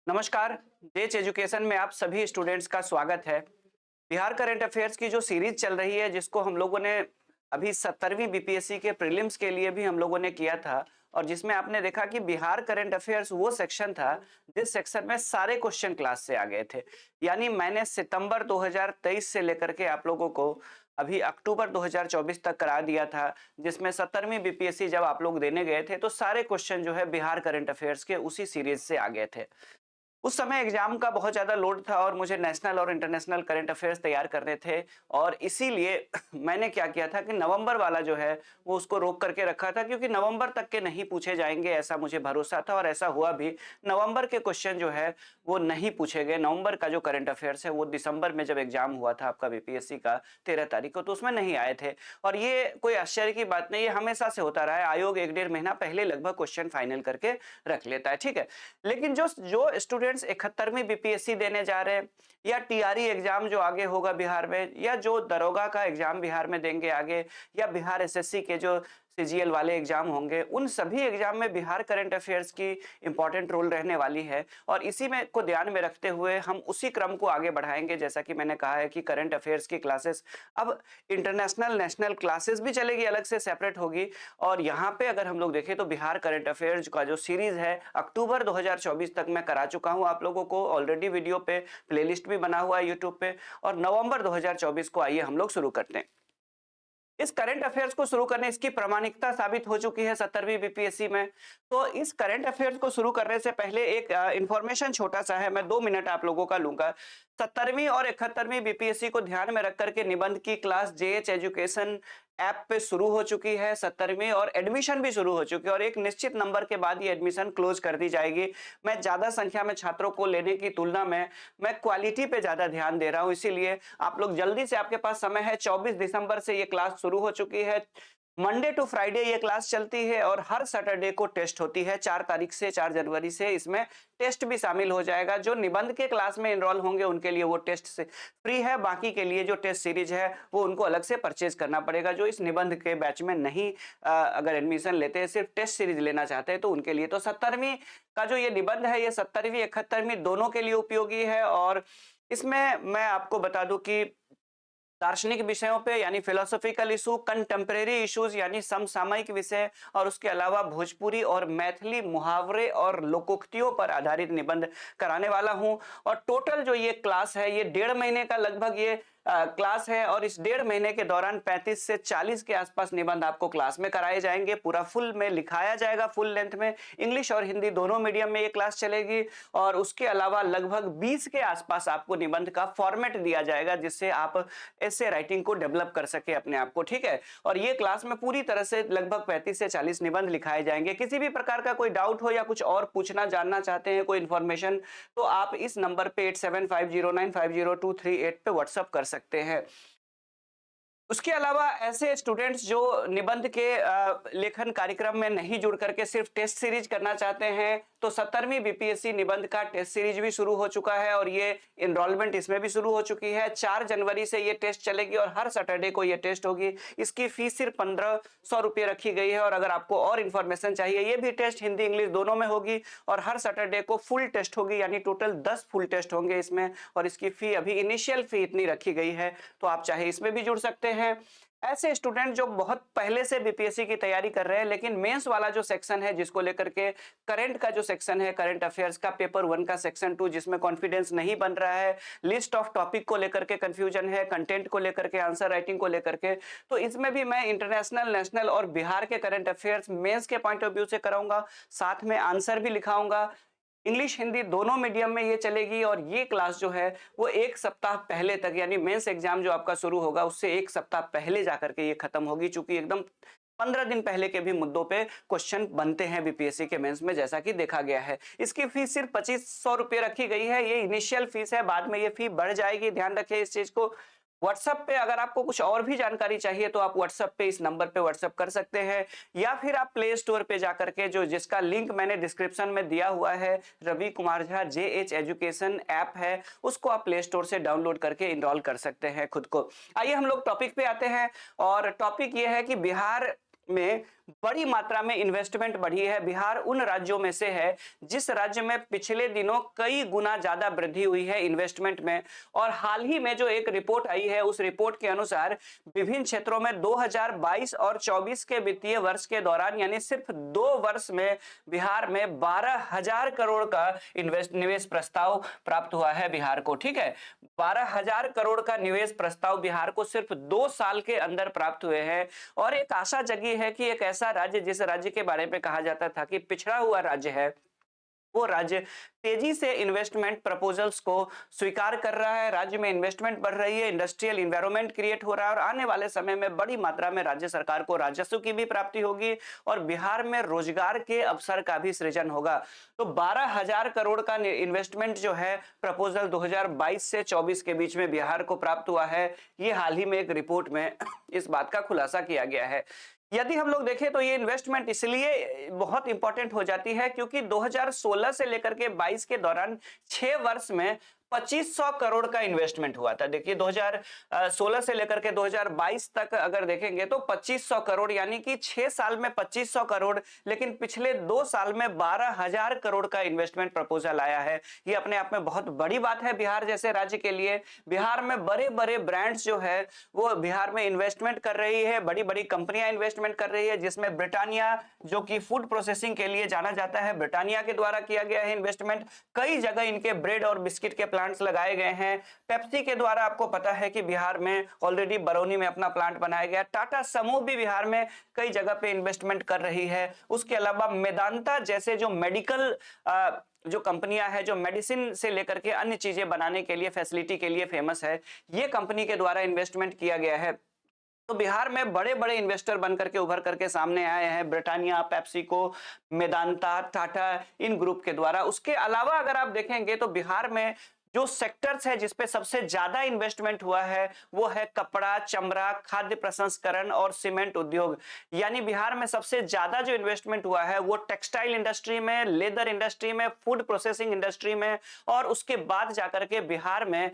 नमस्कार। जेच एजुकेशन में आप सभी स्टूडेंट्स का स्वागत है। बिहार करंट अफेयर्स की जो सीरीज चल रही है, जिसको हम लोगों ने अभी 17वीं बीपीएससी के प्रीलिम्स के लिए भी हम लोगों ने किया था, और जिसमें आपने देखा कि बिहार करंट अफेयर्स वो सेक्शन था जिस सेक्शन में सारे क्वेश्चन क्लास से आ गए थे। यानी मैंने सितंबर 2023 से लेकर के आप लोगों को अभी अक्टूबर 2024 तक करा दिया था, जिसमें 17वीं बीपीएससी जब आप लोग देने गए थे तो सारे क्वेश्चन जो है बिहार करंट अफेयर्स के उसी सीरीज से आ गए थे। उस समय एग्जाम का बहुत ज्यादा लोड था और मुझे नेशनल और इंटरनेशनल करंट अफेयर्स तैयार करने थे, और इसीलिए मैंने क्या किया था कि नवंबर वाला जो है वो उसको रोक करके रखा था, क्योंकि नवंबर तक के नहीं पूछे जाएंगे ऐसा मुझे भरोसा था, और ऐसा हुआ भी। नवंबर के क्वेश्चन जो है वो नहीं पूछे गए। नवंबर का जो करंट अफेयर्स है वो दिसंबर में जब एग्जाम हुआ था आपका बीपीएससी का 13 तारीख को, तो उसमें नहीं आए थे। और ये कोई आश्चर्य की बात नहीं, ये हमेशा से होता रहा है। आयोग 1-1.5 महीना पहले लगभग क्वेश्चन फाइनल करके रख लेता है, ठीक है। लेकिन जो जो स्टूडेंट्स 71वीं बीपीएससी देने जा रहे हैं, या टीआरई एग्जाम जो आगे होगा बिहार में, या जो दरोगा का एग्जाम बिहार में देंगे आगे, या बिहार एसएससी के जो सीजीएल वाले एग्जाम होंगे, उन सभी एग्जाम में बिहार करंट अफेयर्स की इंपॉर्टेंट रोल रहने वाली है। और इसी में को ध्यान में रखते हुए हम उसी क्रम को आगे बढ़ाएंगे। जैसा कि मैंने कहा है कि करंट अफेयर्स की क्लासेस अब इंटरनेशनल नेशनल क्लासेस भी चलेगी, अलग से सेपरेट होगी। और यहाँ पे अगर हम लोग देखें तो बिहार करंट अफेयर्स का जो सीरीज है अक्टूबर 2024 तक मैं करा चुका हूँ आप लोगों को ऑलरेडी, वीडियो पे प्लेलिस्ट भी बना हुआ है यूट्यूब पे। और नवंबर 2024 को आइए हम लोग शुरू करते हैं। इस करंट अफेयर्स को शुरू करने इसकी प्रामाणिकता साबित हो चुकी है 17वीं बीपीएससी में। तो इस करंट अफेयर्स को शुरू करने से पहले एक इंफॉर्मेशन छोटा सा है, मैं 2 मिनट आप लोगों का लूंगा। 17वीं और 71वीं बीपीएससी को ध्यान में रख करके निबंध की क्लास जेएच एजुकेशन ऐप पे शुरू हो चुकी है 17वीं, और एडमिशन भी शुरू हो चुकी है, और एक निश्चित नंबर के बाद ये एडमिशन क्लोज कर दी जाएगी। मैं ज्यादा संख्या में छात्रों को लेने की तुलना में मैं क्वालिटी पे ज्यादा ध्यान दे रहा हूं, इसीलिए आप लोग जल्दी से, आपके पास समय है। 24 दिसंबर से ये क्लास शुरू हो चुकी है। मंडे टू फ्राइडे ये क्लास चलती है, और हर सैटरडे को टेस्ट होती है। 4 तारीख से, 4 जनवरी से इसमें टेस्ट भी शामिल हो जाएगा। जो निबंध के क्लास में इनरोल होंगे उनके लिए वो टेस्ट से फ्री है, बाकी के लिए जो टेस्ट सीरीज है वो उनको अलग से परचेज करना पड़ेगा। जो इस निबंध के बैच में नहीं अगर एडमिशन लेते हैं, सिर्फ टेस्ट सीरीज लेना चाहते हैं, तो उनके लिए तो 17वीं का जो ये निबंध है ये 17वीं 71वीं दोनों के लिए उपयोगी है। और इसमें मैं आपको बता दूं कि दार्शनिक विषयों पे यानी फिलोसॉफिकल इशू, कंटेम्परेरी इश्यूज यानी समसामयिक विषय, और उसके अलावा भोजपुरी और मैथिली मुहावरे और लोकोक्तियों पर आधारित निबंध कराने वाला हूं। और टोटल जो ये क्लास है ये 1.5 महीने का लगभग ये क्लास है, और इस 1.5 महीने के दौरान 35 से 40 के आसपास निबंध आपको क्लास में कराए जाएंगे। पूरा फुल में लिखाया जाएगा, फुल लेंथ में। इंग्लिश और हिंदी दोनों मीडियम में ये क्लास चलेगी। और उसके अलावा लगभग 20 के आसपास आपको निबंध का फॉर्मेट दिया जाएगा, जिससे आप ऐसे राइटिंग को डेवलप कर सके अपने आप को, ठीक है। और ये क्लास में पूरी तरह से लगभग 35 से 40 निबंध लिखाए जाएंगे। किसी भी प्रकार का कोई डाउट हो या कुछ और पूछना जानना चाहते हैं, कोई इन्फॉर्मेशन, तो आप इस नंबर पे 8750950238 पे व्हाट्सअप कर सकते हैं। उसके अलावा ऐसे स्टूडेंट्स जो निबंध के लेखन कार्यक्रम में नहीं जुड़ करके सिर्फ टेस्ट सीरीज करना चाहते हैं, तो 17वीं बीपीएससी निबंध का टेस्ट सीरीज भी शुरू हो चुका है, और ये एनरोलमेंट इसमें भी शुरू हो चुकी है। 4 जनवरी से ये टेस्ट चलेगी, और हर सैटरडे को ये टेस्ट होगी। इसकी फीस सिर्फ 1500 रुपये रखी गई है। और अगर आपको और इन्फॉर्मेशन चाहिए, ये भी टेस्ट हिंदी इंग्लिश दोनों में होगी, और हर सैटरडे को फुल टेस्ट होगी, यानी टोटल 10 फुल टेस्ट होंगे इसमें। और इसकी फी अभी इनिशियल फी इतनी रखी गई है, तो आप चाहे इसमें भी जुड़ सकते हैं। ऐसे स्टूडेंट जो बहुत पहले से बीपीएससी की तैयारी कर रहे हैं, लेकिन मेंस वाला जो सेक्शन है जिसको लेकर के करंट का जो सेक्शन है, करंट अफेयर्स का पेपर 1 का सेक्शन 2, जिसमें कॉन्फिडेंस नहीं बन रहा है, लिस्ट ऑफ टॉपिक को लेकर के कंफ्यूजन है, कंटेंट को लेकर के, आंसर राइटिंग को लेकर के, तो इसमें भी मैं इंटरनेशनल, नेशनल और बिहार के करंट अफेयर्स मेंस के पॉइंट ऑफ व्यू से कराऊंगा। साथ में आंसर भी लिखाऊंगा। इंग्लिश हिंदी दोनों मीडियम में ये चलेगी। और ये क्लास जो है वो 1 सप्ताह पहले तक, यानी मेंस एग्जाम जो आपका शुरू होगा उससे 1 सप्ताह पहले जाकर के ये खत्म होगी, चूंकि एकदम 15 दिन पहले के भी मुद्दों पे क्वेश्चन बनते हैं बीपीएससी के मेंस में, जैसा कि देखा गया है। इसकी फीस सिर्फ 2500 रुपये रखी गई है। ये इनिशियल फीस है, बाद में ये फी बढ़ जाएगी, ध्यान रखिए इस चीज को। व्हाट्सएप पे अगर आपको कुछ और भी जानकारी चाहिए तो आप व्हाट्सएप पे इस नंबर पे व्हाट्सएप कर सकते हैं, या फिर आप प्ले स्टोर पे जाकर के, जो जिसका लिंक मैंने डिस्क्रिप्शन में दिया हुआ है, Ravi Kumar Jha JH education app है, उसको आप प्ले स्टोर से डाउनलोड करके इनरोल कर सकते हैं खुद को। आइए हम लोग टॉपिक पे आते हैं, और टॉपिक ये है कि बिहार में बड़ी मात्रा में इन्वेस्टमेंट बढ़ी है। बिहार उन राज्यों में से है जिस राज्य में पिछले दिनों कई गुना ज्यादा वृद्धि हुई है इन्वेस्टमेंट में। और हाल ही में जो एक रिपोर्ट आई है, उस रिपोर्ट के अनुसार विभिन्न क्षेत्रों में 2022 और 24 के वित्तीय वर्ष के दौरान, यानी सिर्फ 2 वर्ष में बिहार में 12,000 करोड़ का निवेश प्रस्ताव प्राप्त हुआ है बिहार को। ठीक है, 12,000 करोड़ का निवेश प्रस्ताव बिहार को सिर्फ 2 साल के अंदर प्राप्त हुए हैं। और एक आशा जगी है कि एक ऐसा राज्य, जिस राज्य के बारे में कहा जाता था कि पिछड़ा हुआ राज्य है, वो राज्य तेजी से इन्वेस्टमेंट प्रपोजल्स को स्वीकार कर रहा है। राज्य में इन्वेस्टमेंट बढ़ रही है, इंडस्ट्रियल इन्वायरमेंट क्रिएट हो रहा है और आने वाले समय में बड़ी मात्रा में राज्य सरकार को राजस्व की भी प्राप्ति होगी और बिहार में रोजगार के अवसर का भी सृजन होगा। तो 12,000 करोड़ का इन्वेस्टमेंट जो है प्रपोजल 2022 से 24 के बीच में बिहार को प्राप्त हुआ है। ये हाल ही में एक रिपोर्ट में इस बात का खुलासा किया गया है। यदि हम लोग देखें तो ये इन्वेस्टमेंट इसलिए बहुत इंपॉर्टेंट हो जाती है क्योंकि 2016 से लेकर के 22 के दौरान 6 वर्ष में 2500 करोड़ का इन्वेस्टमेंट हुआ था। देखिए 2016 से लेकर के 2022 तक अगर देखेंगे तो 2500 करोड़, यानी कि 6 साल में 2500 करोड़, लेकिन पिछले 2 साल में 12,000 करोड़ का इन्वेस्टमेंट प्रपोजल आया है। ये अपने आप में बहुत बड़ी बात है बिहार जैसे राज्य के लिए। बिहार में बड़े बड़े ब्रांड्स जो है वो बिहार में इन्वेस्टमेंट कर रही है, बड़ी बड़ी कंपनियां इन्वेस्टमेंट कर रही है, जिसमें ब्रिटानिया जो कि फूड प्रोसेसिंग के लिए जाना जाता है, ब्रिटानिया के द्वारा किया गया है इन्वेस्टमेंट। कई जगह इनके ब्रेड और बिस्किट के प्लांट्स लगाए गए हैं। पेप्सी के द्वारा आपको पता है कि बिहार में ऑलरेडी बरौनी में अपना प्लांट बनाया गया। टाटा समूह भी बिहार में कई जगह पे इन्वेस्टमेंट कर रही है। उसके अलावा मेदांता जैसे जो मेडिकल जो कंपनियां है, जो मेडिसिन से लेकर के अन्य चीजें बनाने के लिए, फैसिलिटी के लिए फेमस है, ये कंपनी के द्वारा इन्वेस्टमेंट किया गया है। तो बिहार में बड़े बड़े इन्वेस्टर बन करके उभर करके सामने आए हैं, ब्रिटानिया, पेप्सिको, मेदांता, टाटा, इन ग्रुप के द्वारा। उसके अलावा अगर आप देखेंगे तो बिहार में जो सेक्टर्स है जिसपे सबसे ज्यादा इन्वेस्टमेंट हुआ है वो है कपड़ा, चमड़ा, खाद्य प्रसंस्करण और सीमेंट उद्योग। यानी बिहार में सबसे ज्यादा जो इन्वेस्टमेंट हुआ है वो टेक्सटाइल इंडस्ट्री में, लेदर इंडस्ट्री में, फूड प्रोसेसिंग इंडस्ट्री में, और उसके बाद जाकर के बिहार में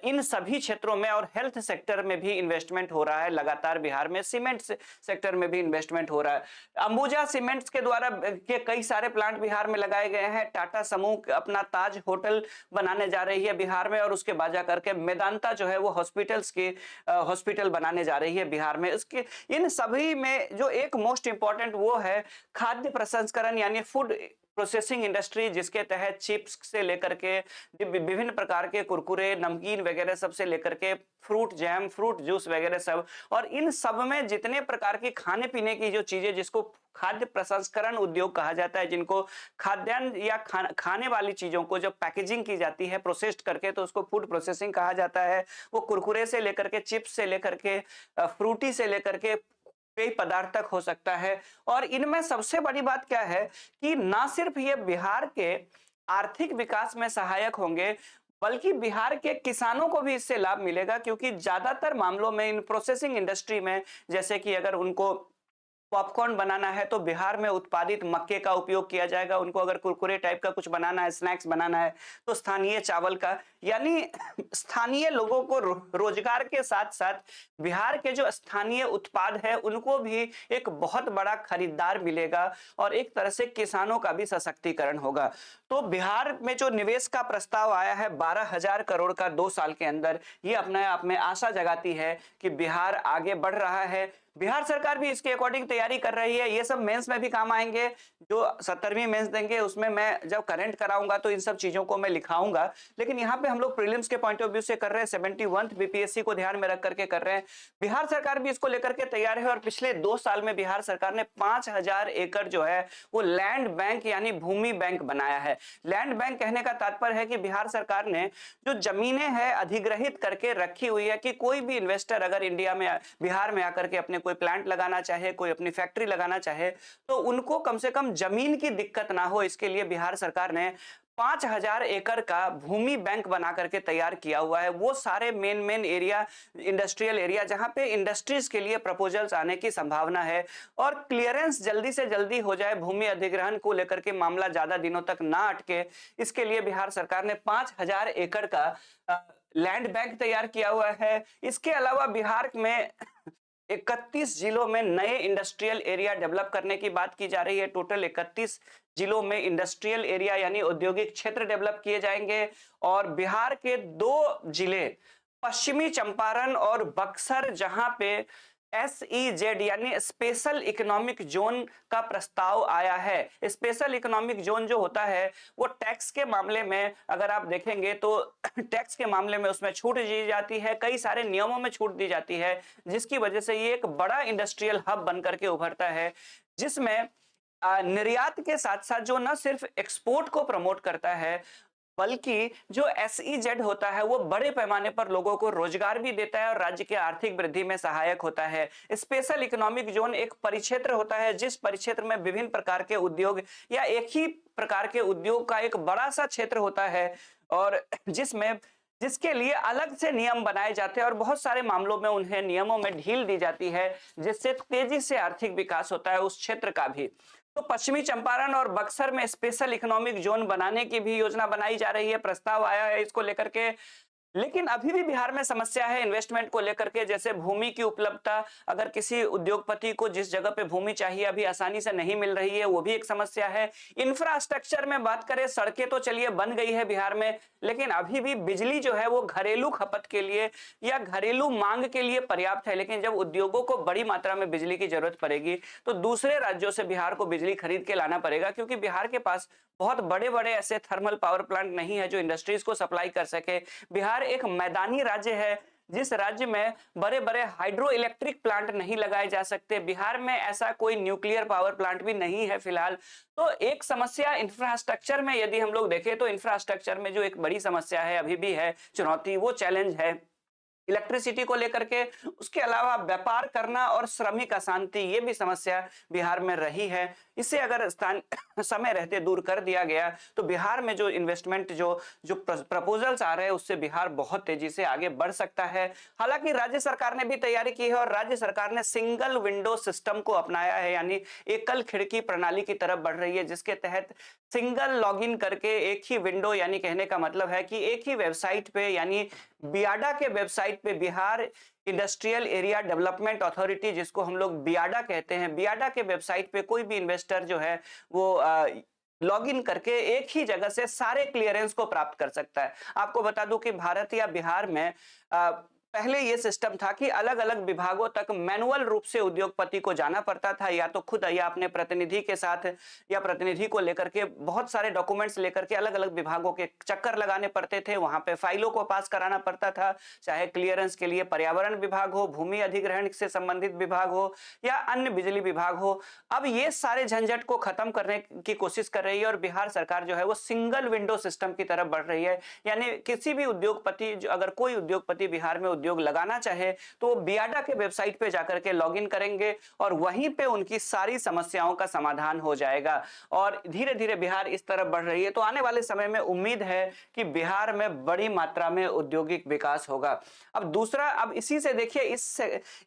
इन सभी क्षेत्रों में और हेल्थ सेक्टर में भी इन्वेस्टमेंट हो रहा है। लगातार बिहार में सीमेंट सेक्टर में भी इन्वेस्टमेंट हो रहा है। अंबुजा सीमेंट्स के द्वारा के कई सारे प्लांट बिहार में लगाए गए हैं। टाटा समूह अपना ताज होटल बनाने जा रही है बिहार में, और उसके बाद जाकर के मेदांता जो है वो हॉस्पिटल्स के हॉस्पिटल बनाने जा रही है बिहार में। इसके इन सभी में जो एक मोस्ट इंपॉर्टेंट वो है खाद्य प्रसंस्करण यानी फूड प्रोसेसिंग इंडस्ट्री, जिसके तहत चिप्स से लेकर के विभिन्न प्रकार के कुरकुरे, नमकीन वगैरह सब से लेकर के फ्रूट जैम, फ्रूट जूस वगैरह सब, और इन सब में जितने प्रकार की खाने पीने की जो चीजें, जिसको खाद्य प्रसंस्करण उद्योग कहा जाता है, जिनको खाद्यान्न या खाने वाली चीजों को जब पैकेजिंग की जाती है प्रोसेस्ड करके तो उसको फूड प्रोसेसिंग कहा जाता है। वो कुरकुरे से लेकर के, चिप्स से लेकर के, फ्रूटी से लेकर के पेय पदार्थ तक हो सकता है। और इनमें सबसे बड़ी बात क्या है कि ना सिर्फ ये बिहार के आर्थिक विकास में सहायक होंगे, बल्कि बिहार के किसानों को भी इससे लाभ मिलेगा, क्योंकि ज्यादातर मामलों में इन प्रोसेसिंग इंडस्ट्री में, जैसे कि अगर उनको पॉपकॉर्न बनाना है तो बिहार में उत्पादित मक्के का उपयोग किया जाएगा। उनको अगर कुरकुरे टाइप का कुछ बनाना है, स्नैक्स बनाना है, तो स्थानीय चावल का, यानी स्थानीय लोगों को रोजगार के साथ साथ बिहार के जो स्थानीय उत्पाद है उनको भी एक बहुत बड़ा खरीदार मिलेगा और एक तरह से किसानों का भी सशक्तिकरण होगा। तो बिहार में जो निवेश का प्रस्ताव आया है 12,000 करोड़ का 2 साल के अंदर, ये अपने आप में आशा जगाती है कि बिहार आगे बढ़ रहा है। बिहार सरकार भी इसके अकॉर्डिंग तैयारी कर रही है। ये सब मेंस में भी काम आएंगे। जो 17वीं मेंस देंगे उसमें मैं जब करंट कराऊंगा तो इन सब चीजों को मैं लिखाऊंगा, लेकिन यहाँ पे हम लोग प्रीलिम्स के पॉइंट ऑफ व्यू से कर रहे हैं, 71th बीपीएससी को ध्यान में रख करके कर रहे हैं। बिहार सरकार भी इसको लेकर के तैयार है और पिछले 2 साल में बिहार सरकार ने 5,000 एकड़ जो है वो लैंड बैंक यानी भूमि बैंक बनाया है। लैंड बैंक कहने का तात्पर्य है कि बिहार सरकार ने जो जमीनें हैं अधिग्रहित करके रखी हुई है कि कोई भी इन्वेस्टर अगर इंडिया में, बिहार में आकर के अपने कोई प्लांट लगाना चाहे, कोई अपनी फैक्ट्री लगाना चाहे, तो उनको कम से कम जमीन की दिक्कत ना हो, इसके लिए बिहार सरकार ने 5,000 एकड़ का भूमि बैंक बना करके तैयार किया हुआ है। वो सारे मेन एरिया, इंडस्ट्रियल एरिया, जहां पे इंडस्ट्रीज के लिए प्रपोजल्स आने की संभावना है और क्लियरेंस जल्दी से जल्दी हो जाए, भूमि अधिग्रहण को लेकर के मामला ज्यादा दिनों तक ना अटके, इसके लिए बिहार सरकार ने 5,000 एकड़ का लैंड बैंक तैयार किया हुआ है। इसके अलावा बिहार में 31 जिलों में नए इंडस्ट्रियल एरिया डेवलप करने की बात की जा रही है। टोटल 31 जिलों में इंडस्ट्रियल एरिया यानी औद्योगिक क्षेत्र डेवलप किए जाएंगे। और बिहार के 2 जिले पश्चिमी चंपारण और बक्सर, जहां पे SEZ यानी स्पेशल इकोनॉमिक जोन का प्रस्ताव आया है। स्पेशल इकोनॉमिक जोन जो होता है वो टैक्स के मामले में अगर आप देखेंगे तो टैक्स के मामले में उसमें छूट दी जाती है, कई सारे नियमों में छूट दी जाती है, जिसकी वजह से ये एक बड़ा इंडस्ट्रियल हब बनकर के उभरता है, जिसमें निर्यात के साथ साथ जो न सिर्फ एक्सपोर्ट को प्रमोट करता है बल्कि जो SEZ होता है वो बड़े पैमाने पर लोगों को रोजगार भी देता है और राज्य के आर्थिक वृद्धि में सहायक होता है। स्पेशल इकोनॉमिक जोन एक परिक्षेत्र होता है जिस परिक्षेत्र में विभिन्न प्रकार के उद्योग या एक ही प्रकार के उद्योग का एक बड़ा सा क्षेत्र होता है और जिसके लिए अलग से नियम बनाए जाते हैं और बहुत सारे मामलों में उन्हें नियमों में ढील दी जाती है, जिससे तेजी से आर्थिक विकास होता है उस क्षेत्र का भी। तो पश्चिमी चंपारण और बक्सर में स्पेशल इकोनॉमिक जोन बनाने की भी योजना बनाई जा रही है, प्रस्ताव आया है इसको लेकर के। लेकिन अभी भी बिहार में समस्या है इन्वेस्टमेंट को लेकर के, जैसे भूमि की उपलब्धता, अगर किसी उद्योगपति को जिस जगह पे भूमि चाहिए अभी आसानी से नहीं मिल रही है, वो भी एक समस्या है। इंफ्रास्ट्रक्चर में बात करें, सड़कें तो चलिए बन गई है बिहार में, लेकिन अभी भी बिजली जो है वो घरेलू खपत के लिए या घरेलू मांग के लिए पर्याप्त है। लेकिन जब उद्योगों को बड़ी मात्रा में बिजली की जरूरत पड़ेगी तो दूसरे राज्यों से बिहार को बिजली खरीद के लाना पड़ेगा, क्योंकि बिहार के पास बहुत बड़े बड़े ऐसे थर्मल पावर प्लांट नहीं है जो इंडस्ट्रीज को सप्लाई कर सके। बिहार एक मैदानी राज्य है जिस राज्य में बड़े बड़े हाइड्रो इलेक्ट्रिक प्लांट नहीं लगाए जा सकते। बिहार में ऐसा कोई न्यूक्लियर पावर प्लांट भी नहीं है फिलहाल। तो एक समस्या इंफ्रास्ट्रक्चर में यदि हम लोग देखें तो इंफ्रास्ट्रक्चर में जो एक बड़ी समस्या है अभी भी है, चुनौती, वो चैलेंज है इलेक्ट्रिसिटी को लेकर के। उसके अलावा व्यापार करना और श्रमिक अशांति, ये भी समस्या बिहार में रही है। इसे अगर समय रहते दूर कर दिया गया तो बिहार में जो इन्वेस्टमेंट जो प्रपोजल्स आ रहे हैं उससे बिहार बहुत तेजी से आगे बढ़ सकता है। हालांकि राज्य सरकार ने भी तैयारी की है और राज्य सरकार ने सिंगल विंडो सिस्टम को अपनाया है, यानी एकल खिड़की प्रणाली की तरफ बढ़ रही है, जिसके तहत सिंगल लॉगिन करके एक ही विंडो, यानी कहने का मतलब है कि एक ही वेबसाइट पे, यानी बियाडा के वेबसाइट पे Bihar industrial area development authority, जिसको हम लोग बियाडा कहते हैं, बियाडा के वेबसाइट पे कोई भी इन्वेस्टर जो है वो लॉगिन करके एक ही जगह से सारे क्लियरेंस को प्राप्त कर सकता है। आपको बता दूं कि भारत या बिहार में पहले ये सिस्टम था कि अलग अलग विभागों तक मैनुअल रूप से उद्योगपति को जाना पड़ता था, या तो खुद या अपने प्रतिनिधि के साथ या प्रतिनिधि को लेकर के बहुत सारे डॉक्यूमेंट्स लेकर के अलग अलग विभागों के चक्कर लगाने पड़ते थे, वहां पे फाइलों को पास कराना पड़ता था, चाहे क्लियरेंस के लिए पर्यावरण विभाग हो, भूमि अधिग्रहण से संबंधित विभाग हो या अन्य बिजली विभाग हो। अब ये सारे झंझट को खत्म करने की कोशिश कर रही है और बिहार सरकार जो है वो सिंगल विंडो सिस्टम की तरफ बढ़ रही है। यानी किसी भी उद्योगपति, अगर कोई उद्योगपति बिहार में उद्योग लगाना चाहे तो वो बियाडा के वेबसाइट पे जाकर के लॉगिन करेंगे और वहीं पे उनकी सारी समस्याओं का समाधान हो जाएगा। और धीरे धीरे बिहार इस तरफ बढ़ रही है, तो आने वाले समय में उम्मीद है कि बिहार में बड़ी मात्रा में औद्योगिक विकास होगा। अब दूसरा, अब इसी से देखिए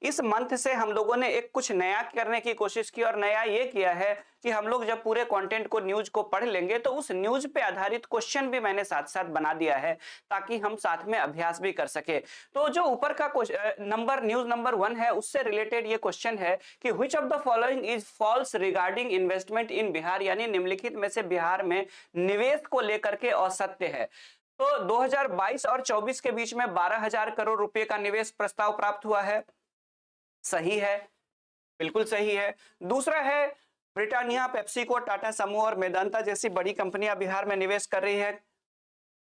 इस मंथ से हम लोगों ने एक कुछ नया करने की कोशिश की और नया ये किया है कि हम लोग जब पूरे कंटेंट को, न्यूज को पढ़ लेंगे तो उस न्यूज पे आधारित क्वेश्चन भी मैंने साथ साथ बना दिया है ताकि हम साथ में अभ्यास भी कर सके। तो जो ऊपर का न्यूज नंबर 1 है उससे रिलेटेड ये क्वेश्चन है कि which of the following is false regarding investment in Bihar, यानी निम्नलिखित में से बिहार में निवेश को लेकर के असत्य है। तो 2022 और 24 के बीच में 12,000 करोड़ रुपए का निवेश प्रस्ताव प्राप्त हुआ है, सही है, बिल्कुल सही है। दूसरा है ब्रिटानिया, पेप्सिको, टाटा समूह और मेदांता जैसी बड़ी कंपनियां बिहार में निवेश कर रही है।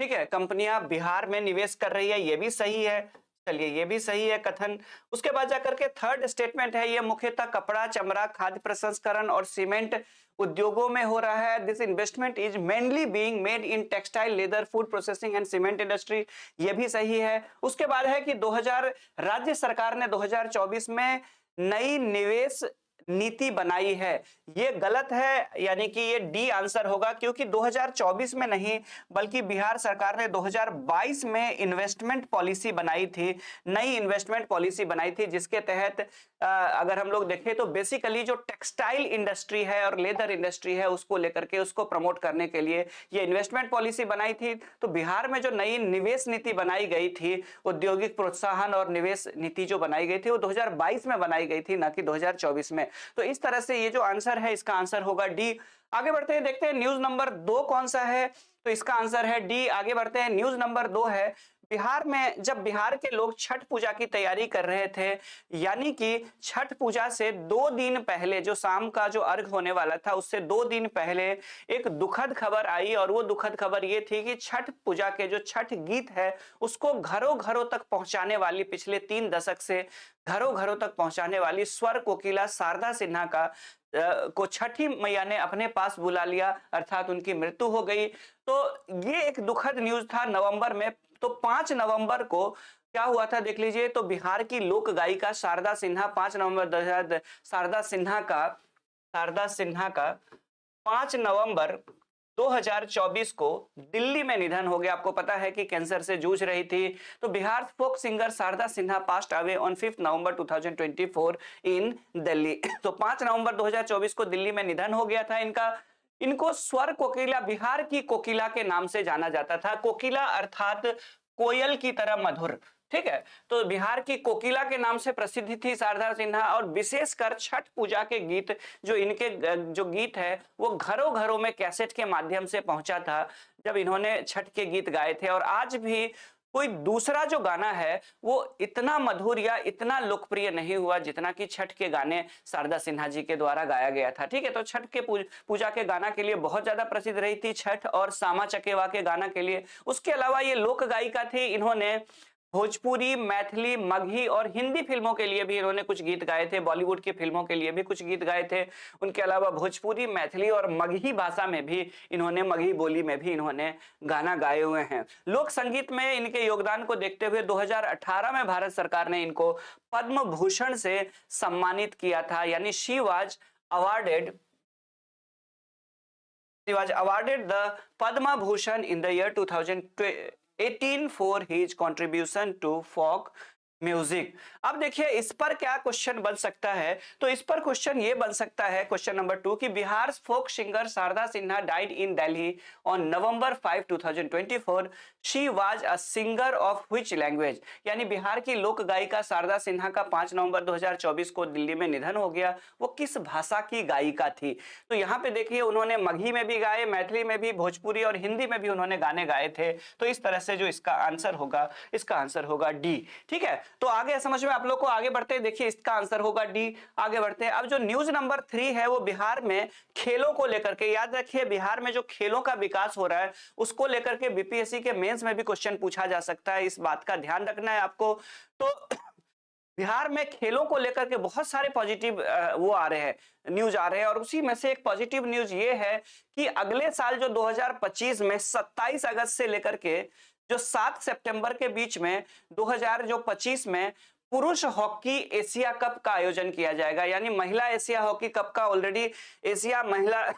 ठीक है, कंपनियां बिहार में निवेश कर रही है, ये भी सही है। चलिए, ये भी सही है कथन। उसके बाद जाकर के थर्ड स्टेटमेंट है, ये मुख्यतः कपड़ा, चमड़ा, खाद्य प्रसंस्करण और सीमेंट उद्योगों में हो रहा है। This investment is mainly being made in textile, leather, food processing and cement industry, ये भी सही है। उसके बाद है कि राज्य सरकार ने 2024 में नई निवेश नीति बनाई है, ये गलत है, यानी कि ये डी आंसर होगा, क्योंकि 2024 में नहीं बल्कि बिहार सरकार ने 2022 में इन्वेस्टमेंट पॉलिसी बनाई थी, नई इन्वेस्टमेंट पॉलिसी बनाई थी, जिसके तहत अगर हम लोग देखें तो बेसिकली जो टेक्सटाइल इंडस्ट्री है और लेदर इंडस्ट्री है उसको लेकर के उसको प्रमोट करने के लिए ये इन्वेस्टमेंट पॉलिसी बनाई थी। तो बिहार में जो नई निवेश नीति बनाई गई थी, औद्योगिक प्रोत्साहन और निवेश नीति जो बनाई गई थी वो 2022 में बनाई गई थी, ना कि 2024 में। तो इस तरह से ये जो आंसर है इसका आंसर होगा डी। आगे बढ़ते हैं, देखते हैं न्यूज नंबर 2 कौन सा है, तो इसका आंसर है डी। आगे बढ़ते हैं, न्यूज नंबर 2 है, बिहार में जब बिहार के लोग छठ पूजा की तैयारी कर रहे थे, यानी कि छठ पूजा से 2 दिन पहले जो शाम का जो अर्घ होने वाला था उससे 2 दिन पहले एक दुखद खबर आई, और वो दुखद खबर ये थी कि छठ पूजा के जो छठ गीत है उसको घरों घरों तक पहुंचाने वाली, पिछले 3 दशक से घरों घरों तक पहुंचाने वाली स्वर कोकिला शारदा सिन्हा को छठी मैया ने अपने पास बुला लिया, अर्थात उनकी मृत्यु हो गई। तो ये एक दुखद न्यूज था नवंबर में। तो 5 नवंबर को क्या हुआ था देख लीजिए, तो बिहार की लोक गायिका शारदा सिन्हा 5 नवंबर 2000 शारदा सिन्हा का 5 नवंबर 2024 को दिल्ली में निधन हो गया। आपको पता है कि कैंसर से जूझ रही थी। तो Bihar folk singer Sharda Sinha passed away on 5 November 2024 in Delhi. तो 5 नवंबर 2024 को दिल्ली में निधन हो गया था इनका। इनको स्वर कोकिला, बिहार की कोकिला के नाम से जाना जाता था। कोकिला अर्थात कोयल की तरह मधुर, ठीक है। तो बिहार की कोकिला के नाम से प्रसिद्धि थी शारदा सिन्हा, और विशेषकर छठ पूजा के गीत, जो इनके जो गीत है वो घरों घरों में कैसेट के माध्यम से पहुंचा था जब इन्होंने छठ के गीत गाए थे। और आज भी कोई दूसरा जो गाना है वो इतना मधुर या इतना लोकप्रिय नहीं हुआ जितना कि छठ के गाने शारदा सिन्हा जी के द्वारा गाया गया था, ठीक है। तो छठ के पूजा के गाना के लिए बहुत ज्यादा प्रसिद्ध रही थी छठ, और सामा चकेवा के गाना के लिए। उसके अलावा ये लोक गायिका थी, इन्होंने भोजपुरी, मैथिली, मगही और हिंदी फिल्मों के लिए भी इन्होंने कुछ गीत गाए थे, बॉलीवुड की फिल्मों के लिए भी कुछ गीत गाए थे। उनके अलावा भोजपुरी, मैथिली और मगही भाषा में भी इन्होंने, मगही बोली में भी इन्होंने गाना गाए हुए हैं। लोक संगीत में इनके योगदान को देखते हुए 2018 में भारत सरकार ने इनको पद्म भूषण से सम्मानित किया था, यानी she was awarded the Padma Bhushan in the year 2018 for his contribution to folk music. अब देखिए इस पर क्या क्वेश्चन बन सकता है, तो इस पर क्वेश्चन ये बन सकता है, क्वेश्चन नंबर 2, कि Bihar folk singer Sharda Sinha died in Delhi on November 5, 2024। She was a singer of which language, यानी बिहार की लोक गायिका शारदा सिन्हा का 5 नवंबर 2024 को दिल्ली में निधन हो गया, वो किस भाषा की गायिका थी। तो यहाँ पे देखिए उन्होंने मगही में भी गाए, मैथिली में भी, भोजपुरी और हिंदी में भी उन्होंने गाने गाए थे। तो इस तरह से जो इसका आंसर होगा, इसका आंसर होगा डी, ठीक है। तो आगे समझ में आप लोग को, आगे बढ़ते हैं, देखिए इसका आंसर होगा डी। आगे बढ़ते हैं, अब जो न्यूज नंबर 3 है वो बिहार में खेलों को लेकर के, याद रखिए बिहार में जो खेलों का विकास हो रहा है उसको लेकर के बीपीएससी के मेंस में भी क्वेश्चन पूछा जा सकता है, इस बात का ध्यान रखना है आपको। तो बिहार में खेलों को लेकर के बहुत सारे पॉजिटिव वो आ रहे हैं, न्यूज आ रहे हैं, और उसी में से एक पॉजिटिव न्यूज ये है कि अगले साल जो 2025 में 27 अगस्त से लेकर के जो 7 सितंबर के बीच में 2025 में पुरुष हॉकी एशिया कप का आयोजन किया जाएगा, यानी महिला एशिया हॉकी कप का ऑलरेडी एशिया महिला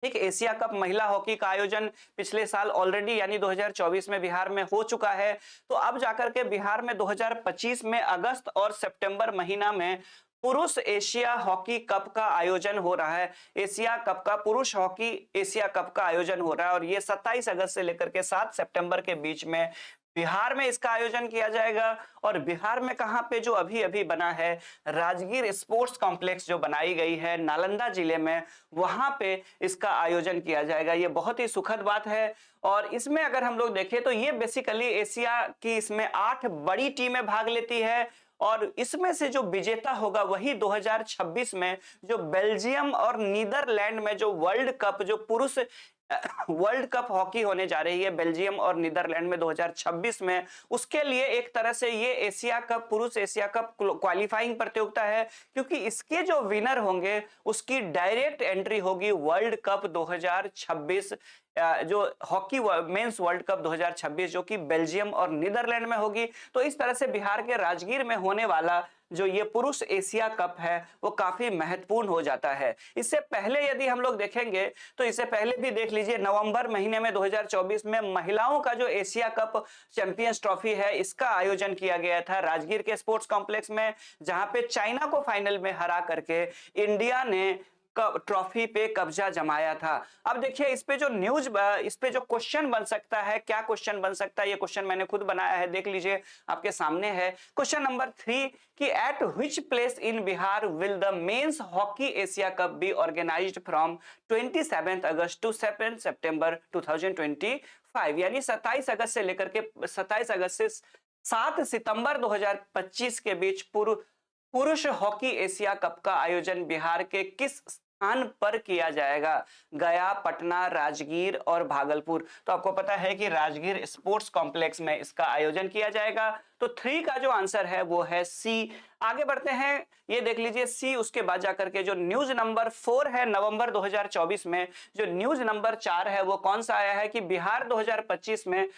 ठीक, एशिया कप महिला हॉकी का आयोजन पिछले साल ऑलरेडी यानी 2024 में बिहार में हो चुका है। तो अब जाकर के बिहार में 2025 में अगस्त और सितंबर महीना में पुरुष एशिया हॉकी कप का आयोजन हो रहा है। एशिया कप का, पुरुष हॉकी एशिया कप का आयोजन हो रहा है, और ये 27 अगस्त से लेकर के 7 सितंबर के बीच में बिहार में इसका आयोजन किया जाएगा। और बिहार में कहां पे, जो अभी अभी बना है राजगीर स्पोर्ट्स कॉम्प्लेक्स जो बनाई गई है नालंदा जिले में, वहां पे इसका आयोजन किया जाएगा। ये बहुत ही सुखद बात है। और इसमें अगर हम लोग देखें तो ये बेसिकली एशिया की, इसमें 8 बड़ी टीमें भाग लेती है, और इसमें से जो विजेता होगा वही 2026 में जो बेल्जियम और नीदरलैंड में जो वर्ल्ड कप, जो पुरुष वर्ल्ड कप हॉकी होने जा रही है बेल्जियम और नीदरलैंड में 2026 में, उसके लिए एक तरह से ये एशिया कप, पुरुष एशिया कप क्वालिफाइंग प्रतियोगिता है, क्योंकि इसके जो विनर होंगे उसकी डायरेक्ट एंट्री होगी वर्ल्ड कप 2026, जो हॉकी मेंस वर्ल्ड कप 2026, जो कि बेल्जियम और नीदरलैंड में होगी। तो इस तरह से बिहार के राजगीर में होने वाला जो ये पुरुष एशिया कप है वो काफी महत्वपूर्ण हो जाता है। इससे पहले यदि हम लोग देखेंगे तो इससे पहले भी देख लीजिए, नवंबर महीने में 2024 में महिलाओं का जो एशिया कप चैंपियंस ट्रॉफी है इसका आयोजन किया गया था राजगीर के स्पोर्ट्स कॉम्प्लेक्स में, जहां पे चाइना को फाइनल में हरा करके इंडिया ने ट्रॉफी पे कब्जा जमाया था। अब देखिए इस पे जो क्वेश्चन बन सकता है, क्या क्वेश्चन बन सकता है, ये क्वेश्चन मैंने खुद बनाया है, देख लीजिए आपके सामने है। क्वेश्चन नंबर 3 कि at which place in Bihar will the men's hockey Asia cup be organized from 27 August to 7 September 2025, यानी 27 अगस्त से लेकर के 27 अगस्त से 7 सितंबर 2025 के बीच पुरुष हॉकी एशिया कप का आयोजन बिहार के किस स्थान पर किया जाएगा? गया, पटना, राजगीर और भागलपुर। तो आपको पता है कि राजगीर स्पोर्ट्स कॉम्प्लेक्स में इसका आयोजन किया जाएगा। तो 3 का जो आंसर है वो है सी। आगे बढ़ते हैं, ये देख लीजिए सी। उसके बाद जाकर के जो न्यूज नंबर 4 है नवंबर 2024 में, जो न्यूज नंबर 4 है वो कौन सा आया है कि बिहार 2025 में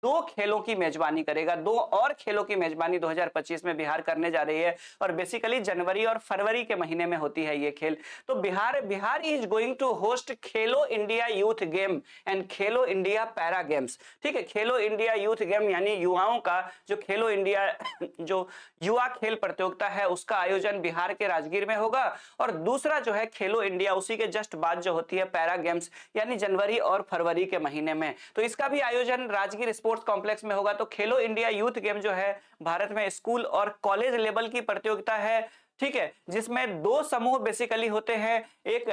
2 खेलों की मेजबानी करेगा। 2 और खेलों की मेजबानी 2025 में बिहार करने जा रही है, और बेसिकली जनवरी और फरवरी के महीने में होती है ये खेल। तो Bihar is going to host Khelo India youth game and Khelo India para games. ठीक है, खेलो इंडिया यूथ गेम यानी युवाओं का जो खेलो इंडिया जो युवा खेल प्रतियोगिता है उसका आयोजन बिहार के राजगीर में होगा, और दूसरा जो है खेलो इंडिया उसी के जस्ट बाद जो होती है पैरा गेम्स यानी जनवरी और फरवरी के महीने में। तो इसका भी आयोजन राजगीर स्पोर्ट्स कॉम्प्लेक्स में होगा। तो खेलो इंडिया यूथ गेम जो है भारत में स्कूल और कॉलेज लेवल की प्रतियोगिता है, ठीक है, जिसमें 2 समूह बेसिकली होते हैं। एक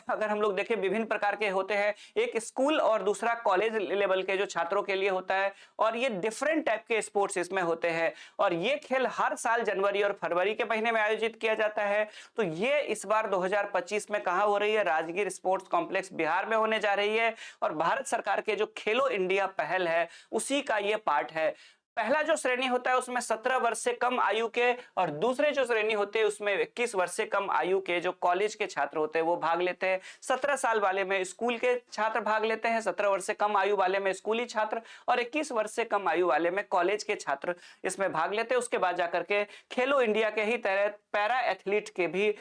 अगर हम लोग देखें विभिन्न प्रकार के होते हैं, एक स्कूल और दूसरा कॉलेज लेवल के जो छात्रों के लिए होता है, और ये डिफरेंट टाइप के स्पोर्ट्स इसमें होते हैं, और ये खेल हर साल जनवरी और फरवरी के महीने में आयोजित किया जाता है। तो ये इस बार 2025 में कहां हो रही है? राजगीर स्पोर्ट्स कॉम्प्लेक्स बिहार में होने जा रही है, और भारत सरकार के जो खेलो इंडिया पहल है उसी का ये पार्ट है। पहला जो श्रेणी होता है उसमें 17 वर्ष से कम आयु के, और दूसरे जो श्रेणी होते हैं उसमें 21 वर्ष से कम आयु के जो कॉलेज के छात्र होते हैं वो भाग लेते हैं। 17 साल वाले में स्कूल के छात्र भाग लेते हैं, 17 वर्ष से कम आयु वाले में स्कूली छात्र, और 21 वर्ष से कम आयु वाले में कॉलेज के छात्र इसमें भाग लेते हैं। उसके बाद जाकर के खेलो इंडिया के ही तहत पैरा एथलीट के भी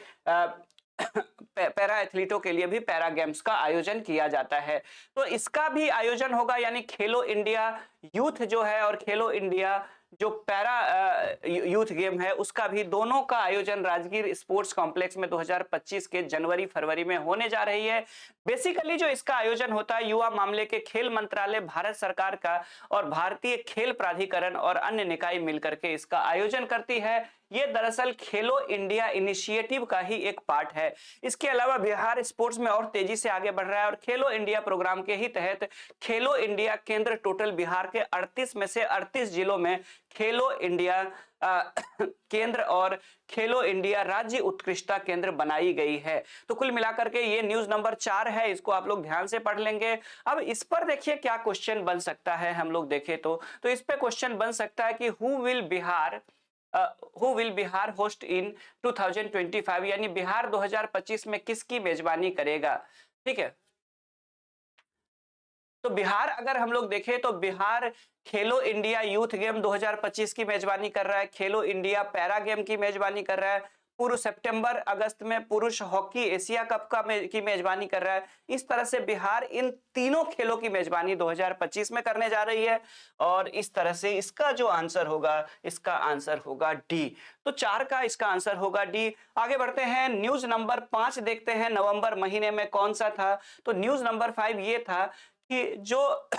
पैरा एथलीटों के लिए भी पैरा गेम्स का आयोजन किया जाता है। तो इसका भी आयोजन होगा, यानी खेलो इंडिया यूथ जो है और खेलो इंडिया जो पैरा यूथ गेम है उसका भी, दोनों का आयोजन राजगीर स्पोर्ट्स कॉम्प्लेक्स में 2025 के जनवरी फरवरी में होने जा रही है। बेसिकली जो इसका आयोजन होता है युवा मामले के खेल मंत्रालय भारत सरकार का और भारतीय खेल प्राधिकरण और अन्य निकाय मिलकर के इसका आयोजन करती है। ये दरअसल खेलो इंडिया इनिशिएटिव का ही एक पार्ट है। इसके अलावा बिहार स्पोर्ट्स में और तेजी से आगे बढ़ रहा है, और खेलो इंडिया प्रोग्राम के ही तहत खेलो इंडिया केंद्र टोटल बिहार के 38 में से 38 जिलों में खेलो इंडिया केंद्र और खेलो इंडिया राज्य उत्कृष्टता केंद्र बनाई गई है। तो कुल मिलाकर के ये न्यूज नंबर 4 है, इसको आप लोग ध्यान से पढ़ लेंगे। अब इस पर देखिए क्या क्वेश्चन बन सकता है, हम लोग देखें तो इस पे क्वेश्चन बन सकता है कि who will Bihar host in 2025, यानी बिहार 2025 में किसकी मेजबानी करेगा। ठीक है, तो बिहार अगर हम लोग देखें तो बिहार खेलो इंडिया यूथ गेम 2025 की मेजबानी कर रहा है, खेलो इंडिया पैरा गेम की मेजबानी कर रहा है, पूर्व सितंबर अगस्त में पुरुष हॉकी एशिया कप की मेजबानी कर रहा है। इस तरह से बिहार इन तीनों खेलों की मेजबानी 2025 में करने जा रही है, और इस तरह से इसका जो आंसर होगा, इसका आंसर होगा डी। तो 4 का इसका आंसर होगा डी। आगे बढ़ते हैं, न्यूज नंबर 5 देखते हैं नवंबर महीने में कौन सा था। तो न्यूज नंबर 5 ये था कि जो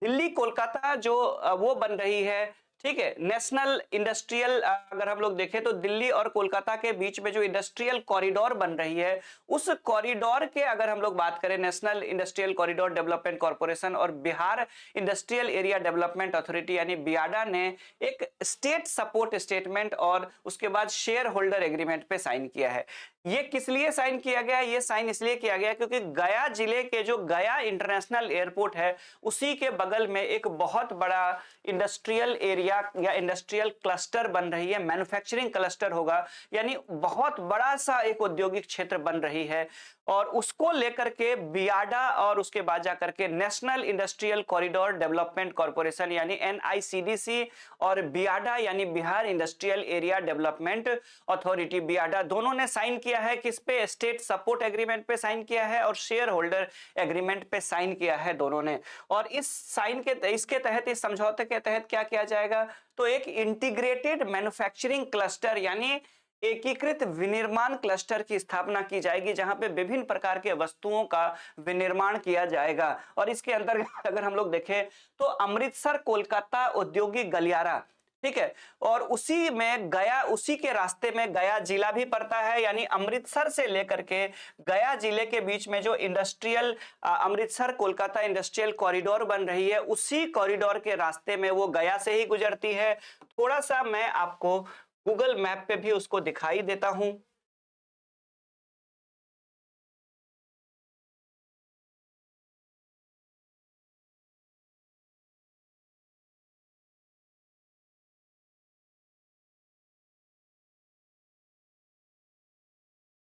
दिल्ली कोलकाता जो वो बन रही है, ठीक है, नेशनल इंडस्ट्रियल, अगर हम लोग देखें तो दिल्ली और कोलकाता के बीच में जो इंडस्ट्रियल कॉरिडोर बन रही है, उस कॉरिडोर के अगर हम लोग बात करें, national industrial corridor development corporation और Bihar industrial area development authority यानी बियाडा ने एक स्टेट सपोर्ट स्टेटमेंट और उसके बाद शेयर होल्डर एग्रीमेंट पे साइन किया है। ये किस लिए साइन किया गया? ये साइन इसलिए किया गया क्योंकि गया जिले के जो गया इंटरनेशनल एयरपोर्ट है उसी के बगल में एक बहुत बड़ा इंडस्ट्रियल एरिया या इंडस्ट्रियल क्लस्टर बन रही है, मैन्युफैक्चरिंग क्लस्टर होगा, यानी बहुत बड़ा सा एक औद्योगिक क्षेत्र बन रही है। और उसको लेकर के बियाडा और उसके बाद जाकर के national industrial corridor development corporation यानी एनआईसीडीसी और बियाडा यानी Bihar industrial area development authority BIADA दोनों ने साइन किया है। किस पे? स्टेट सपोर्ट एग्रीमेंट पे साइन किया है और शेयर होल्डर एग्रीमेंट पे साइन किया है दोनों ने। और इस साइन के इसके तहत, इस समझौते के तहत क्या किया जाएगा? तो एक इंटीग्रेटेड मैन्युफैक्चरिंग क्लस्टर यानी एकीकृत विनिर्माण क्लस्टर की स्थापना की जाएगी, जहां पे विभिन्न प्रकार के वस्तुओं का विनिर्माण किया जाएगा। और इसके अंतर्गत अगर हम लोग देखें तो अमृतसर कोलकाता औद्योगिक गलियारा, ठीक है, और उसी में गया, उसी के रास्ते में गया जिला भी पड़ता है। यानी अमृतसर से लेकर के गया जिले के बीच में जो industrial Amritsar Kolkata industrial corridor बन रही है, उसी कॉरिडोर के रास्ते में वो गया से ही गुजरती है। थोड़ा सा मैं आपको गूगल मैप पे भी उसको दिखाई देता हूं।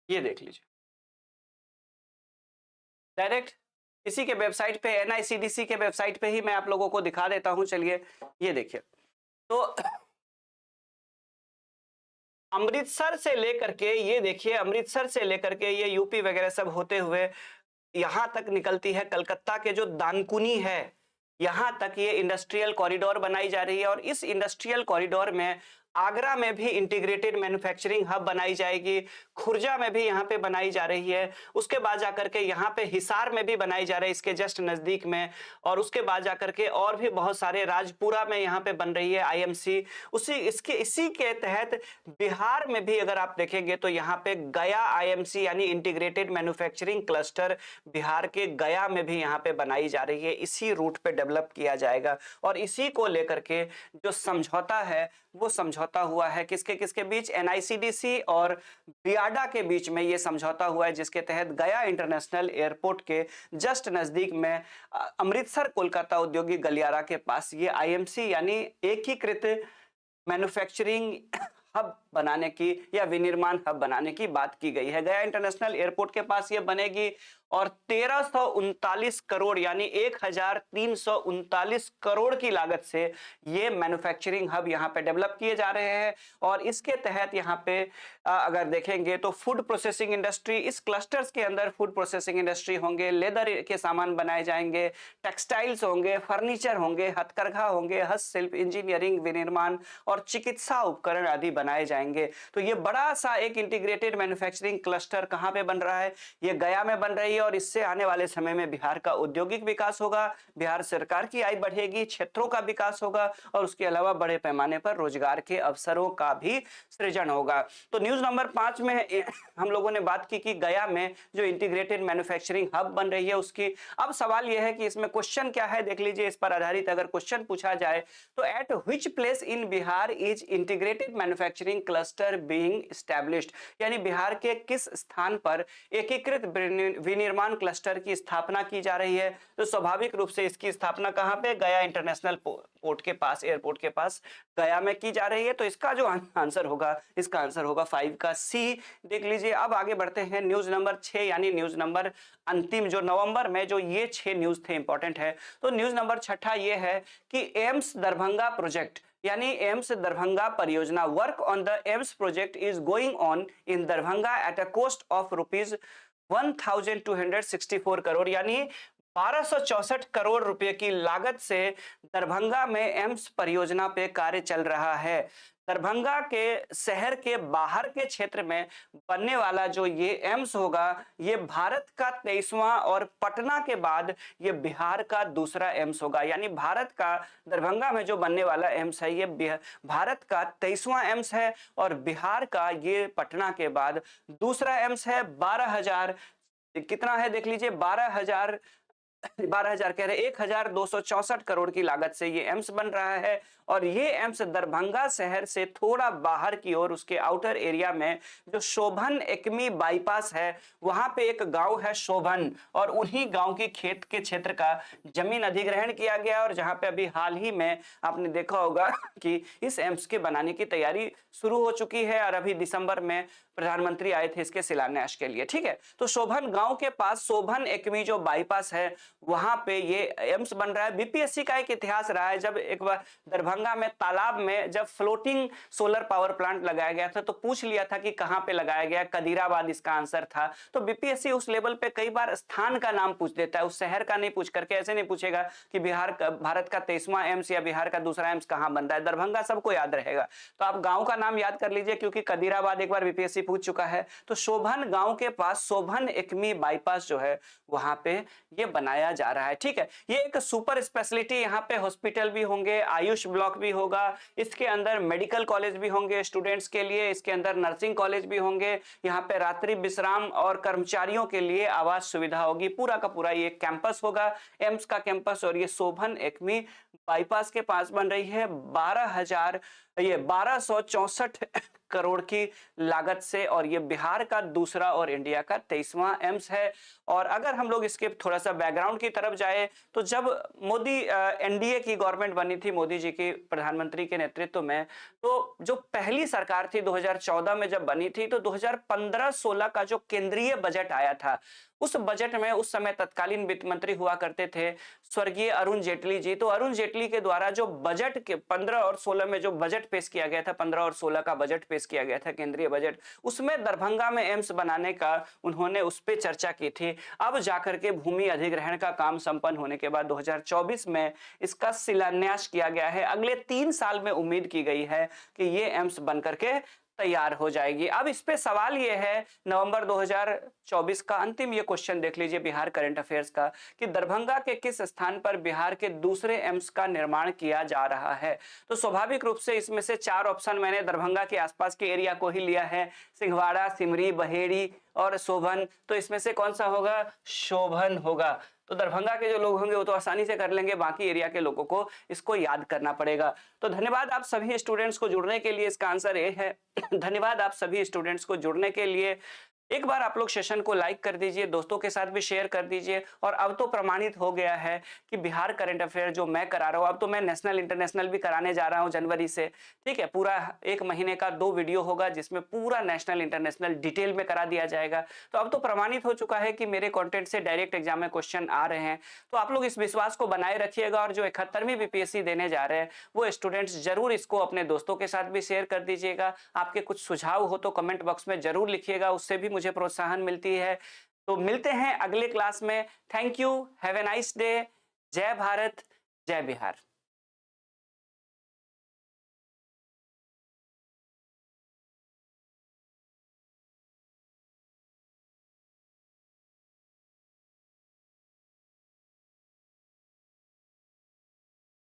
ये देख लीजिए, डायरेक्ट इसी के वेबसाइट पे, एनआईसीडीसी के वेबसाइट पे ही मैं आप लोगों को दिखा देता हूं। चलिए ये देखिए, तो अमृतसर से लेकर के, ये देखिए अमृतसर से लेकर के ये यूपी वगैरह सब होते हुए यहां तक निकलती है, कलकत्ता के जो दानकुनी है यहां तक ये इंडस्ट्रियल कॉरिडोर बनाई जा रही है। और इस इंडस्ट्रियल कॉरिडोर में आगरा में भी इंटीग्रेटेड मैन्युफैक्चरिंग हब बनाई जाएगी, खुर्जा में भी यहाँ पे बनाई जा रही है, उसके बाद जाकर के यहाँ पे हिसार में भी बनाई जा रही है इसके जस्ट नजदीक में, और उसके बाद जाकर के और भी बहुत सारे, राजपुरा में यहाँ पे बन रही है आईएमसी। इसी के तहत बिहार में भी अगर आप देखेंगे तो यहाँ पे गया आईएमसी यानी इंटीग्रेटेड मैन्युफैक्चरिंग क्लस्टर बिहार के गया में भी यहाँ पे बनाई जा रही है, इसी रूट पे डेवलप किया जाएगा। और इसी को लेकर के जो समझौता है वो समझौता हुआ है किसके किसके बीच? एनआईसीडीसी और बियाडा के बीच में ये समझौता हुआ है, जिसके तहत गया इंटरनेशनल एयरपोर्ट के जस्ट नजदीक में अमृतसर कोलकाता औद्योगिक गलियारा के पास ये आईएमसी यानी एकीकृत मैन्युफैक्चरिंग हब बनाने की या विनिर्माण हब बनाने की बात की गई है। गया इंटरनेशनल एयरपोर्ट के पास ये बनेगी और 1339 करोड़ यानी 1339 करोड़ की लागत से ये मैन्युफैक्चरिंग हब यहाँ पे डेवलप किए जा रहे हैं। और इसके तहत यहाँ पे अगर देखेंगे तो फूड प्रोसेसिंग इंडस्ट्री, इस क्लस्टर्स के अंदर फूड प्रोसेसिंग इंडस्ट्री होंगे, लेदर के सामान बनाए जाएंगे, टेक्सटाइल्स होंगे, फर्नीचर होंगे, हथकरघा होंगे, हस्तशिल्प, इंजीनियरिंग, विनिर्माण और चिकित्सा उपकरण आदि बनाए जाएंगे। तो ये बड़ा सा एक इंटीग्रेटेड मैन्युफैक्चरिंग क्लस्टर कहाँ पे बन रहा है? ये गया में बन रही है। और इससे आने वाले समय में बिहार का औद्योगिक विकास होगा, बिहार सरकार की आय बढ़ेगी, क्षेत्रों का विकास होगा और उसके अलावा बड़े पैमाने पर रोजगार के अवसरों का भी सृजन होगा। तो न्यूज नंबर 5 में हम लोगों ने बात की कि गया में जो इंटीग्रेटेड मैन्युफैक्चरिंग हब बन रही है उसकी। अब सवाल यह है कि इसमें क्वेश्चन क्या है, देख लीजिए। इस पर आधारित अगर क्वेश्चन पूछा जाए तो eight which place in Bihar is integrated manufacturing cluster being established, यानी बिहार के किस स्थान पर एकीकृत विनिर्माण क्लस्टर की स्थापना की जा रही है? तो स्वाभाविक रूप से इसकी स्थापना कहां पे? गया इंटरनेशनल पोर्ट के पास, एयरपोर्ट के पास गया में की जा रही है। तो इसका जो आंसर होगा, इसका आंसर होगा 5 का सी। देख लीजिए। अब आगे बढ़ते हैं न्यूज नंबर 6 यानी न्यूज नंबर अंतिम, जो नवंबर में जो ये 6 न्यूज थे इंपॉर्टेंट है। तो न्यूज नंबर 6 ये है कि एम्स दरभंगा प्रोजेक्ट यानी एम्स दरभंगा परियोजना, work on the AIIMS project is going on in Darbhanga at a cost of rupees 1264 crore यानी 1264 करोड़ रुपए की लागत से दरभंगा में एम्स परियोजना पे कार्य चल रहा है। दरभंगा के शहर के बाहर के क्षेत्र में बनने वाला जो ये एम्स होगा, ये भारत का 23वां और पटना के बाद ये बिहार का दूसरा एम्स होगा। यानी भारत का दरभंगा में जो बनने वाला एम्स है ये भारत का 23वां एम्स है और बिहार का ये पटना के बाद दूसरा एम्स है। 12,000 कितना है देख लीजिए, 12,000 12,000 कह रहे 1,264 करोड़ की लागत से ये एम्स बन रहा है। और ये एम्स दरभंगा शहर से थोड़ा बाहर की ओर उसके आउटर एरिया में जो शोभन एकमी बाईपास है वहां पे एक गांव है शोभन, और उन्हीं गांव की खेत के क्षेत्र का जमीन अधिग्रहण किया गया। और जहां पे अभी हाल ही में आपने देखा होगा कि इस एम्स के बनाने की तैयारी शुरू हो चुकी है, और अभी दिसंबर में प्रधानमंत्री आए थे इसके शिलान्यास के लिए। ठीक है, तो शोभन गांव के पास शोभन एकमी जो बाईपास है वहां पे ये एम्स बन रहा है। बीपीएससी का एक इतिहास रहा है, जब एक बार दरभंगा में तालाब में जब फ्लोटिंग सोलर पावर प्लांट लगाया गया था तो पूछ लिया था कि कहां पे लगाया गया, कदीराबाद इसका आंसर था। तो बीपीएससी उस लेवल पे कई बार स्थान का नाम पूछ देता है, उस शहर का नहीं पूछ करके। ऐसे नहीं पूछेगा कि भारत का 23वां एम्स या बिहार का दूसरा एम्स कहां बन रहा है, दरभंगा सबको याद रहेगा। तो आप गांव का नाम याद कर लीजिए, क्योंकि कदीराबाद एक बार बीपीएससी पूछ चुका है। तो शोभन गांव के पास शोभन एकमी बाईपास जो है वहां पे ये बनाया जा रहा है। ठीक है, ये एक सुपर स्पेशलिटी, यहाँ पे हॉस्पिटल भी होंगे, आयुष ब्लॉक भी होगा, इसके अंदर मेडिकल कॉलेज भी होंगे स्टूडेंट्स के लिए, इसके अंदर नर्सिंग कॉलेज भी होंगे, यहाँ पे रात्रि विश्राम और कर्मचारियों के लिए आवास सुविधा होगी। पूरा का पूरा ये कैंपस होगा, एम्स का कैंपस। और ये शोभन एकमी बाईपास के पास बन रही है 1264 करोड़ की लागत से, और ये बिहार का दूसरा और इंडिया का 23वां एम्स है। और अगर हम लोग इसके थोड़ा सा बैकग्राउंड की तरफ जाए तो जब मोदी एनडीए की गवर्नमेंट बनी थी, मोदी जी की प्रधानमंत्री के नेतृत्व में, तो जो पहली सरकार थी 2014 में जब बनी थी, तो 2015-16 का जो केंद्रीय बजट आया था उस बजट में उस समय तत्कालीन वित्त मंत्री हुआ करते थे स्वर्गीय अरुण जेटली जी। तो अरुण जेटली के द्वारा जो बजट के 15 और 16 में जो बजट पेश किया गया था, 15 और 16 का बजट पेश किया गया था केंद्रीय बजट, उसमें दरभंगा में एम्स बनाने का उन्होंने उस पर चर्चा की थी। अब जाकर के भूमि अधिग्रहण का काम संपन्न होने के बाद 2024 में इसका शिलान्यास किया गया है। अगले 3 साल में उम्मीद की गई है कि ये एम्स बनकर के तैयार हो जाएगी। अब इस पे सवाल ये है, नवंबर 2024 का अंतिम ये क्वेश्चन देख लीजिए बिहार करंट अफेयर्स का, कि दरभंगा के किस स्थान पर बिहार के दूसरे एम्स का निर्माण किया जा रहा है। तो स्वाभाविक रूप से इसमें से 4 ऑप्शन मैंने दरभंगा के आसपास के एरिया को ही लिया है, सिंहवाड़ा, सिमरी, बहेड़ी और शोभन। तो इसमें से कौन सा होगा? शोभन होगा। तो दरभंगा के जो लोग होंगे वो तो आसानी से कर लेंगे, बाकी एरिया के लोगों को इसको याद करना पड़ेगा। तो धन्यवाद आप सभी स्टूडेंट्स को जुड़ने के लिए, इसका आंसर ए है। धन्यवाद आप सभी स्टूडेंट्स को जुड़ने के लिए। एक बार आप लोग सेशन को लाइक कर दीजिए, दोस्तों के साथ भी शेयर कर दीजिए। और अब तो प्रमाणित हो गया है कि बिहार करंट अफेयर जो मैं करा रहा हूँ, अब तो मैं नेशनल इंटरनेशनल भी कराने जा रहा हूँ जनवरी से। ठीक है, पूरा 1 महीने का 2 वीडियो होगा जिसमें पूरा नेशनल इंटरनेशनल डिटेल में करा दिया जाएगा। तो अब तो प्रमाणित हो चुका है कि मेरे कंटेंट से डायरेक्ट एग्जाम में क्वेश्चन आ रहे हैं। तो आप लोग इस विश्वास को बनाए रखिएगा, और जो 71वीं बीपीएससी देने जा रहे हैं वो स्टूडेंट्स जरूर इसको अपने दोस्तों के साथ भी शेयर कर दीजिएगा। आपके कुछ सुझाव हो तो कमेंट बॉक्स में जरूर लिखिएगा, उससे भी मुझे प्रोत्साहन मिलती है। तो मिलते हैं अगले क्लास में। Thank you, have a nice day. जय भारत, जय बिहार।